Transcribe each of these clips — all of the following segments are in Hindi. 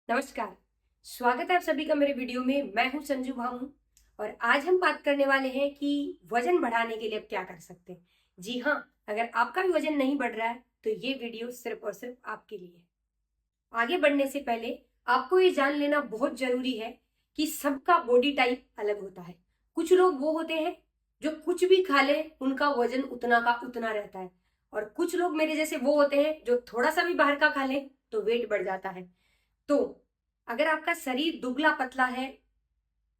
नमस्कार। स्वागत है आप सभी का मेरे वीडियो में। मैं हूं संजू भामू और आज हम बात करने वाले हैं कि वजन बढ़ाने के लिए आप क्या कर सकते हैं। जी हाँ, अगर आपका भी वजन नहीं बढ़ रहा है तो ये वीडियो सिर्फ और सिर्फ आपके लिए है। आगे बढ़ने से पहले आपको ये जान लेना बहुत जरूरी है कि सबका बॉडी टाइप अलग होता है। कुछ लोग वो होते हैं जो कुछ भी खा ले उनका वजन उतना का उतना रहता है, और कुछ लोग मेरे जैसे वो होते हैं जो थोड़ा सा भी बाहर का खा ले तो वेट बढ़ जाता है। तो अगर आपका शरीर दुबला पतला है,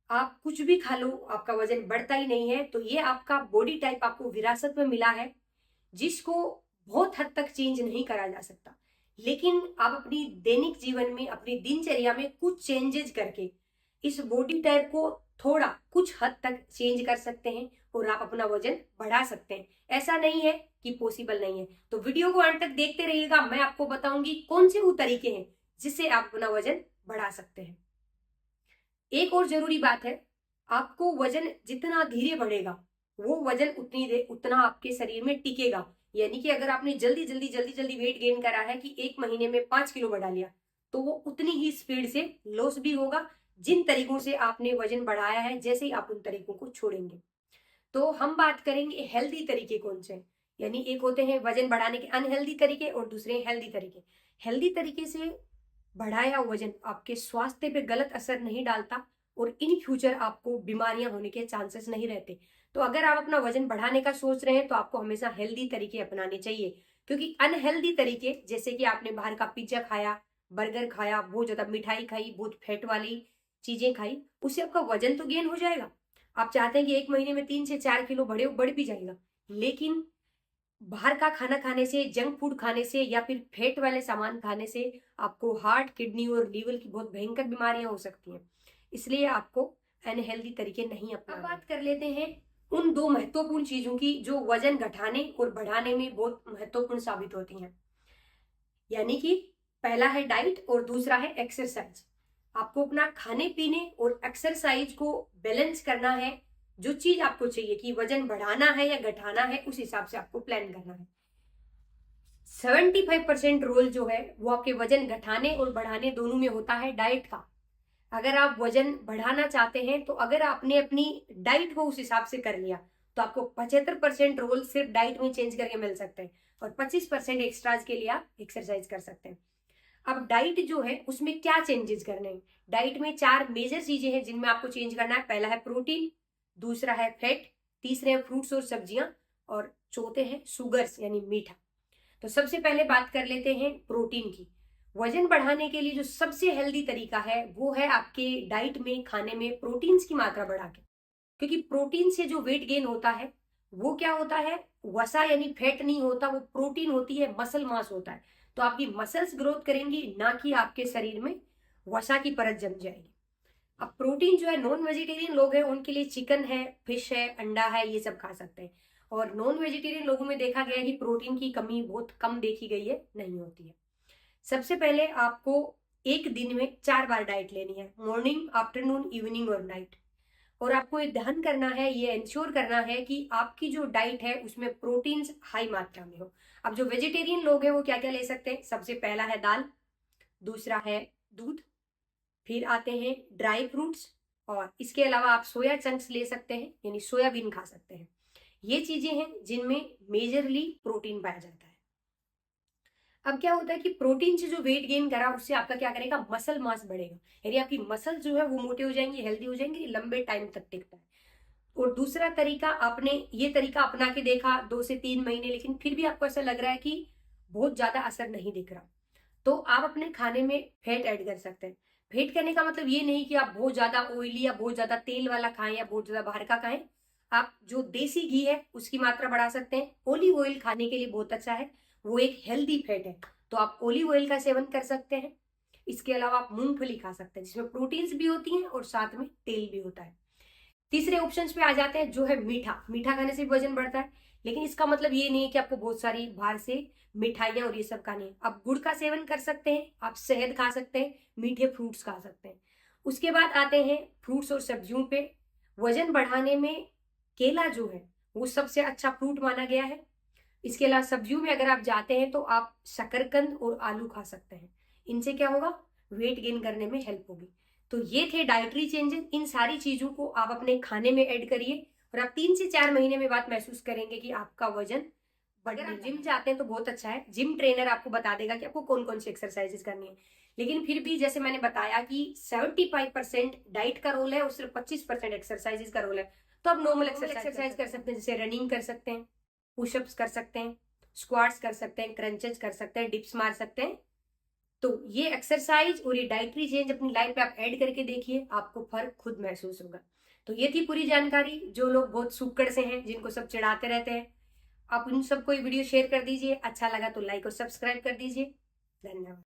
आप कुछ भी खा लो आपका वजन बढ़ता ही नहीं है, तो ये आपका बॉडी टाइप आपको विरासत में मिला है, जिसको बहुत हद तक चेंज नहीं करा जा सकता। लेकिन आप अपनी दैनिक जीवन में, अपनी दिनचर्या में कुछ चेंजेस करके इस बॉडी टाइप को थोड़ा कुछ हद तक चेंज कर सकते हैं और आप अपना वजन बढ़ा सकते हैं। ऐसा नहीं है कि पॉसिबल नहीं है। तो वीडियो को अंत तक देखते रहिएगा। मैं आपको बताऊंगी कौन से वो तरीके हैं जिससे आप अपना वजन बढ़ा सकते हैं। एक और जरूरी बात है, आपको वजन जितना धीरे बढ़ेगा वो वजन उतनी देर उतना आपके शरीर में टिकेगा। यानी कि अगर आपने जल्दी जल्दी जल्दी जल्दी वेट गेन करा है कि 1 महीने में 5 किलो बढ़ा लिया, तो वो उतनी ही स्पीड से लॉस भी होगा जिन तरीकों से आपने वजन बढ़ाया है, जैसे ही आप उन तरीकों को छोड़ेंगे। तो हम बात करेंगे हेल्दी तरीके कौन से हैं। यानी एक होते हैं वजन बढ़ाने के अनहेल्दी तरीके और दूसरे हेल्दी तरीके। हेल्दी तरीके से बढ़ाया वजन आपके स्वास्थ्य पे गलत असर नहीं डालता और इन फ्यूचर आपको बीमारियां होने के चांसेस नहीं रहते। तो अगर आप अपना वजन बढ़ाने का सोच रहे हैं तो आपको हमेशा हेल्दी तरीके अपनाने चाहिए, क्योंकि अनहेल्दी तरीके जैसे कि आपने बाहर का पिज्जा खाया, बर्गर खाया, बहुत ज्यादा मिठाई खाई, बहुत फैट वाली चीजें खाई, उससे आपका वजन तो गेन हो जाएगा। आप चाहते हैं कि 1 महीने में 3 से 4 किलो बढ़ भी जाएगा, लेकिन बाहर का खाना खाने से, जंक फूड खाने से या फिर फैट वाले सामान खाने से आपको हार्ट, किडनी और लीवर की बहुत भयंकर बीमारियां हो सकती हैं। इसलिए आपको अनहेल्दी तरीके नहीं अपनाने। अब बात कर लेते हैं उन दो महत्वपूर्ण चीजों की जो वजन घटाने और बढ़ाने में बहुत महत्वपूर्ण साबित होती हैं। यानी कि पहला है डाइट और दूसरा है एक्सरसाइज। आपको अपना खाने पीने और एक्सरसाइज को बैलेंस करना है। जो चीज आपको चाहिए कि वजन बढ़ाना है या घटाना है, उस हिसाब से आपको प्लान करना है। 75% रोल जो है वो आपके वजन घटाने और बढ़ाने दोनों में होता है डाइट का। अगर आप वजन बढ़ाना चाहते हैं तो अगर आपने अपनी डाइट को उस हिसाब से कर लिया तो आपको 75% रोल सिर्फ डाइट में चेंज करके मिल सकते हैं और 25% एक्स्ट्राज के लिए आप एक्सरसाइज कर सकते हैं। अब डाइट जो है उसमें क्या चेंजेस करने हैं। डाइट में 4 मेजर चीजें हैं जिनमें आपको चेंज करना है। पहला है प्रोटीन, दूसरा है फैट, तीसरे हैं फ्रूट्स और सब्जियां, और चौथे हैं शुगर्स यानी मीठा। तो सबसे पहले बात कर लेते हैं प्रोटीन की। वजन बढ़ाने के लिए जो सबसे हेल्दी तरीका है वो है आपके डाइट में, खाने में प्रोटीन्स की मात्रा बढ़ा के। क्योंकि प्रोटीन से जो वेट गेन होता है वो क्या होता है, वसा यानी फैट नहीं होता, वो प्रोटीन होती है, मसल मास होता है। तो आपकी मसल्स ग्रोथ करेंगी, ना कि आपके शरीर में वसा की परत जम जाएगी। अब प्रोटीन जो है, नॉन वेजिटेरियन लोग हैं उनके लिए चिकन है, फिश है, अंडा है, ये सब खा सकते हैं। और नॉन वेजिटेरियन लोगों में देखा गया है कि प्रोटीन की कमी बहुत कम देखी गई है, नहीं होती है। सबसे पहले आपको एक दिन में 4 बार डाइट लेनी है, मॉर्निंग, आफ्टरनून, इवनिंग और नाइट। और आपको ये ध्यान करना है, ये इंश्योर करना है कि आपकी जो डाइट है उसमें प्रोटीन्स हाई मात्रा में हो। अब जो वेजिटेरियन लोग हैं वो क्या क्या ले सकते हैं। सबसे पहला है दाल, दूसरा है दूध, फिर आते हैं ड्राई फ्रूट्स, और इसके अलावा आप सोया चंक्स ले सकते हैं यानी सोयाबीन खा सकते हैं। ये चीजें हैं जिनमें मेजरली प्रोटीन पाया जाता है। अब क्या होता है कि प्रोटीन से जो वेट गेन करा उससे आपका क्या करेगा, मसल मास बढ़ेगा, यानी आपकी मसल जो है वो मोटे हो जाएंगी, हेल्दी हो जाएंगी, लंबे टाइम तक टिकता है। और दूसरा तरीका, आपने ये तरीका अपना के देखा 2 से 3 महीने, लेकिन फिर भी आपको ऐसा लग रहा है कि बहुत ज्यादा असर नहीं दिख रहा, तो आप अपने खाने में फैट ऐड कर सकते हैं। फैट करने का मतलब ये नहीं कि आप बहुत ज्यादा ऑयली या बहुत ज्यादा तेल वाला खाएं या बहुत ज्यादा बाहर का खाएं। आप जो देसी घी है उसकी मात्रा बढ़ा सकते हैं। ओलिव ऑयल खाने के लिए बहुत अच्छा है, वो एक हेल्दी फैट है, तो आप ओलिव ऑयल का सेवन कर सकते हैं। इसके अलावा आप मूंगफली खा सकते हैं जिसमें प्रोटीन्स भी होती हैं और साथ में तेल भी होता है। तीसरे ऑप्शंस पे आ जाते हैं जो है मीठा। मीठा खाने से भी वजन बढ़ता है, लेकिन इसका मतलब ये नहीं है कि आपको बहुत सारी बाहर से मिठाइयां और ये सब खानी है। आप गुड़ का सेवन कर सकते हैं, आप शहद खा सकते हैं, मीठे फ्रूट्स खा सकते हैं। उसके बाद आते हैं फ्रूट्स और सब्जियों पे। वजन बढ़ाने में केला जो है वो सबसे अच्छा फ्रूट माना गया है। इसके अलावा सब्जियों में अगर आप जाते हैं तो आप शकरकंद और आलू खा सकते हैं। इनसे क्या होगा, वेट गेन करने में हेल्प होगी। तो ये थे डाइटरी चेंजेस। इन सारी चीजों को आप अपने खाने में ऐड करिए और आप 3 से 4 महीने में बाद महसूस करेंगे कि आपका वजन बढ़ गया। जिम जाते हैं तो बहुत अच्छा है, जिम ट्रेनर आपको बता देगा कि आपको कौन कौन सी एक्सरसाइजेस करनी है। लेकिन फिर भी जैसे मैंने बताया कि 75% डाइट का रोल है और सिर्फ 25% एक्सरसाइजेस का रोल है। तो आप नॉर्मल एक्सरसाइज कर सकते हैं, जैसे रनिंग कर सकते हैं, पुशअप्स कर सकते हैं, स्क्वाट्स कर सकते हैं, क्रंचेस कर सकते हैं, डिप्स मार सकते हैं। तो ये एक्सरसाइज और ये डाइटरी चेंज अपनी लाइफ पे आप ऐड करके देखिए, आपको फर्क खुद महसूस होगा। तो ये थी पूरी जानकारी। जो लोग बहुत सुक्कड़ से हैं, जिनको सब चिढ़ाते रहते हैं, आप उन सबको ये वीडियो शेयर कर दीजिए। अच्छा लगा तो लाइक और सब्सक्राइब कर दीजिए। धन्यवाद।